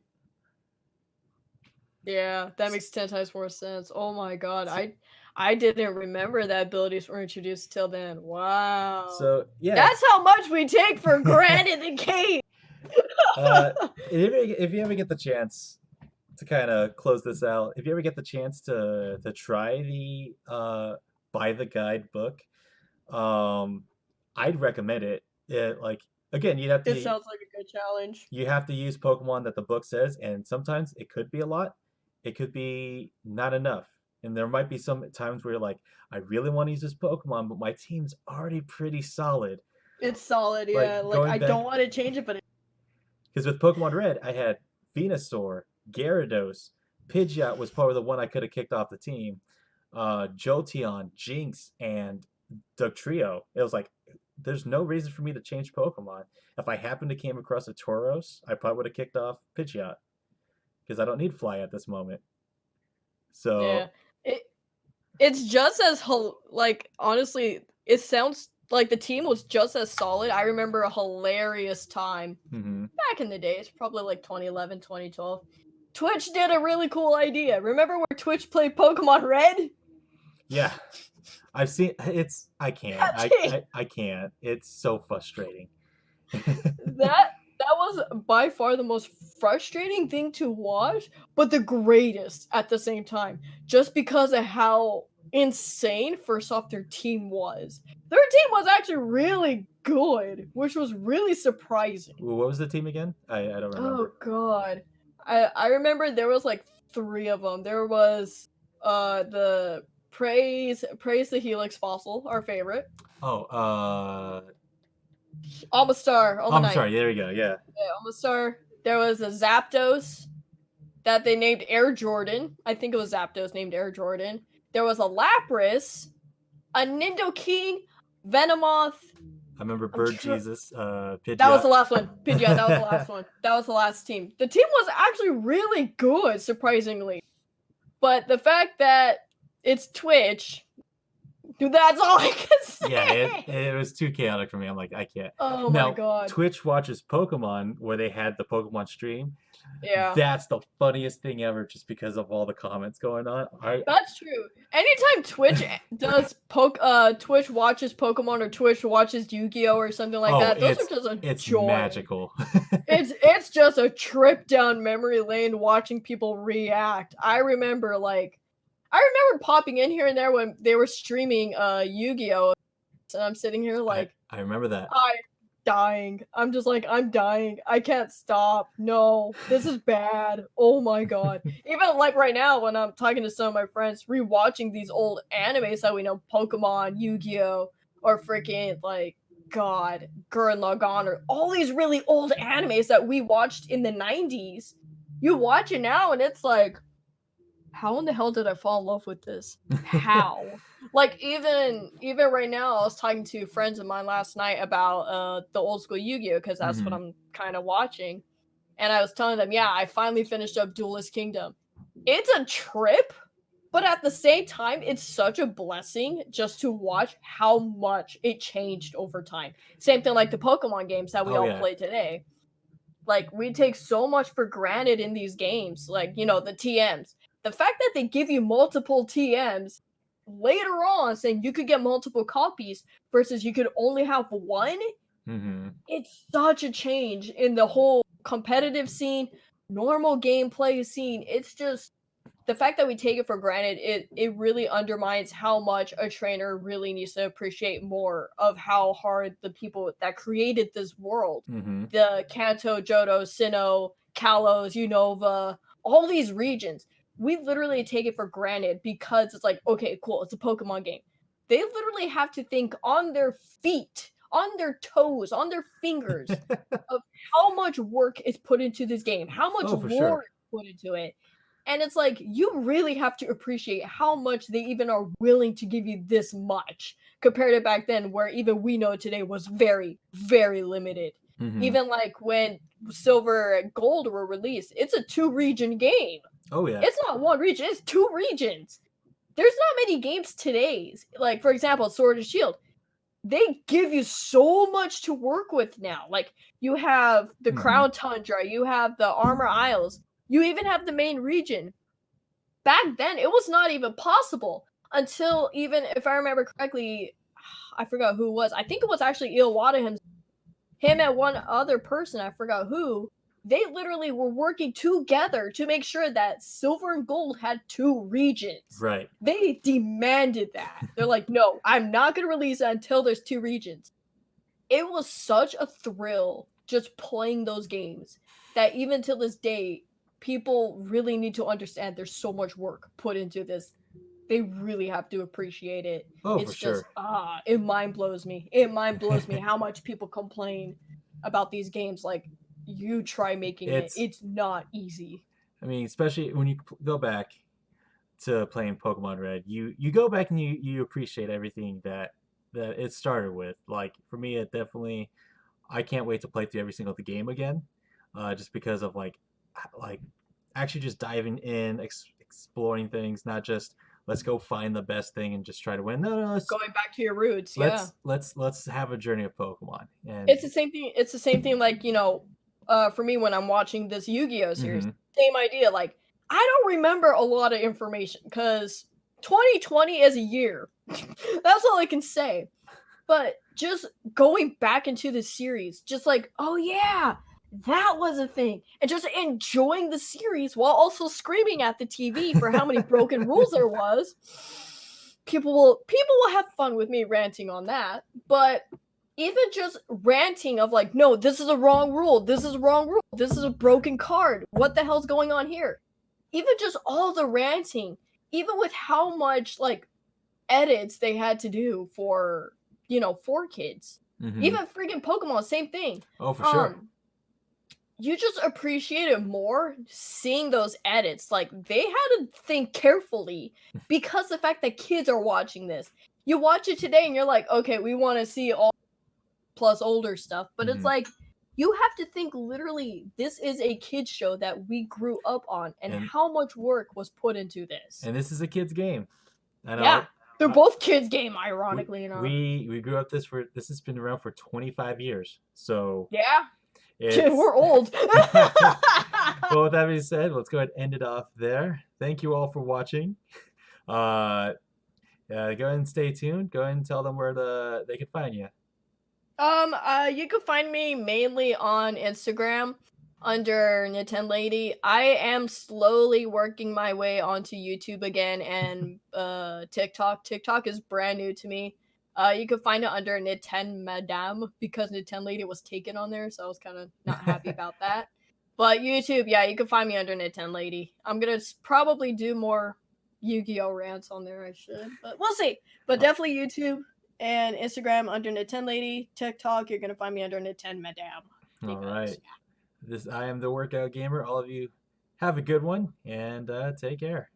Yeah, that S- makes 10 times more sense. Oh my god, So, I didn't remember that abilities were introduced till then. Wow. so yeah. That's how much we take for granted the game. Uh, if you ever get the chance to kind of close this out, if you ever get the chance to try the buy the guide book, um, I'd recommend it. Like again, It sounds like a good challenge. you have to use Pokemon that the book says, and sometimes it could be a lot, it could be not enough, and there might be some times where you're like, I really want to use this Pokemon, but my team's already pretty solid. It's solid, yeah. Like Like going I back, don't want to change it, but because with Pokemon Red, I had Venusaur, Gyarados, Pidgeot was probably the one I could have kicked off the team. Jolteon, Jinx, and Dugtrio. It was like, there's no reason for me to change Pokemon. If I happened to came across a Tauros, I probably would have kicked off Pidgeot because I don't need Fly at this moment. yeah. So, It it's just as like honestly, it sounds like the team was just as solid. I remember a hilarious time mm-hmm. back in the days, probably like 2011, 2012. Twitch did a really cool idea. Remember where Twitch played Pokemon Red? Yeah, I've seen it's. I can't. That thing, I can't. It's so frustrating. that was by far the most frustrating thing to watch, but the greatest at the same time, just because of how insane first off their team was. Their team was actually really good, which was really surprising. What was the team again? I don't Oh remember. god. I remember there was like 3 of them. There was the Praise the Helix Fossil, our favorite. Oh, Amistar, I'm Almanite. sorry. There we go. Yeah. Yeah, Amistar. There was a Zapdos that they named Air Jordan. I think it was Zapdos named Air Jordan. There was a Lapras, a Nidoking, Venomoth. I remember I'm Bird tr- Jesus, that was Pidgeot. the last one. Pidgeot, that was the last one. That was the last team. The team was actually really good, surprisingly. But the fact that it's Twitch, dude, that's all I can Yeah, say. it was too chaotic for me. I'm like, I can't. Oh my Now, god. Twitch watches Pokemon where they had the Pokemon stream. Yeah. That's the funniest thing ever, just because of all the comments going on. That's true. Anytime Twitch does Twitch watches Pokemon or Twitch watches Yu-Gi-Oh or something like Oh, that, those are just a it's joy. magical. It's just a trip down memory lane watching people react. I remember popping in here and there when they were streaming Yu-Gi-Oh! And I'm sitting here like I remember that. I'm dying. I'm just like, I'm dying. I can't stop. No, this is bad. Oh my god. Even like right now, when I'm talking to some of my friends, rewatching these old animes that we know, Pokemon, Yu-Gi-Oh, or freaking like God, Gurren Lagann, or all these really old animes that we watched in the 90s. You watch it now and it's like, how in the hell did I fall in love with this? How? Like even right now, I was talking to friends of mine last night about the old school Yu-Gi-Oh because that's what Hmm. I'm kind of watching, and I was telling them, yeah, I finally finished up Duelist Kingdom. It's a trip, but at the same time, it's such a blessing just to watch how much it changed over time. Same thing like the Pokemon games that we Oh all yeah. play today. Like we take so much for granted in these games, like the TMs. The fact that they give you multiple TMs later on saying you could get multiple copies versus you could only have one, Hmm. it's such a change in the whole competitive scene, normal gameplay scene. It's just the fact that we take it for granted, it really undermines how much a trainer really needs to appreciate more of how hard the people that created this world, Hmm. the Kanto, Johto, Sinnoh, Kalos, Unova, all these regions, we literally take it for granted because it's like, okay, cool, it's a Pokemon game. They literally have to think on their feet on their toes, on their fingers of how much work is put into this game, how much Oh, for lore sure. is put into it. And it's like you really have to appreciate how much they even are willing to give you this much compared to back then where even we know today was very, very limited. Hmm. Even like when Silver and Gold were released, it's a two region game. Oh yeah. It's not one region, it's two regions. There's not many games today. Like for example, Sword and Shield. They give you so much to work with now. Like you have the Hmm. Crown Tundra, you have the Armor Isles, you even have the main region. Back then, it was not even possible until even if I remember correctly, I forgot who it was. I think it was actually Iwata him and one other person, I forgot who, they literally were working together to make sure that Silver and Gold had two regions. Right. They demanded that. They're like, no, I'm not going to release it until there's two regions. It was such a thrill just playing those games that even till this day, people really need to understand there's so much work put into this. They really have to appreciate it. Oh, for It's just sure. it mind blows me. It mind blows me how much people complain about these games. Like you try making it, It's, it's not easy. I mean, especially when you go back to playing Pokemon Red, you go back and you appreciate everything that it started with. Like for me, it definitely, I can't wait to play through every single the game again, just because of like actually just diving in, exploring things, not just let's go find the best thing and just try to win. No, no, Going back to your roots, yeah. let's have a journey of Pokemon. And It's the same thing. It's the same thing. Like for me when I'm watching this Yu-Gi-Oh series, hmm same idea. Like I don't remember a lot of information because 2020 is a year. That's all I can say. But just going back into the series, just like, oh yeah, that was a thing, and just enjoying the series while also screaming at the TV for how many broken rules there was. People will have fun with me ranting on that, but even just ranting of like, no, this is a wrong rule, this is a wrong rule, this is a broken card, what the hell's going on here? Even just all the ranting, even with how much like edits they had to do for for kids. hmm Even freaking Pokemon, same thing. oh, for sure. Um, you just appreciate it more seeing those edits. Like they had to think carefully because the fact that kids are watching this. You watch it today and you're like, okay, we want to see all plus older stuff, but it's hmm like you have to think literally this is a kids show that we grew up on and and how much work was put into this. and this is a kid's game. I Yeah. know. They're I, both kids game we ironically enough. we grew up this has been around for 25 years. So Yeah. it's We're old. well, with that being said, let's go ahead and end it off there. Thank you all for watching. Uh, go ahead and stay tuned. Go ahead and tell them where they can find you. You can find me mainly on Instagram under Nintenlady. I am slowly working my way onto YouTube again and TikTok. TikTok is brand new to me. You can find it under Nintend Madame because Nintenlady was taken on there, so I was kind of not happy about that. But YouTube, yeah, you can find me under Nintenlady. I'm gonna probably do more Yu-Gi-Oh rants on there. I should, but we'll see. But definitely YouTube and Instagram under Nintenlady. TikTok, you're gonna find me under Nintend Madame All because right. This I am the Workout Gamer. All of you have a good one and take care.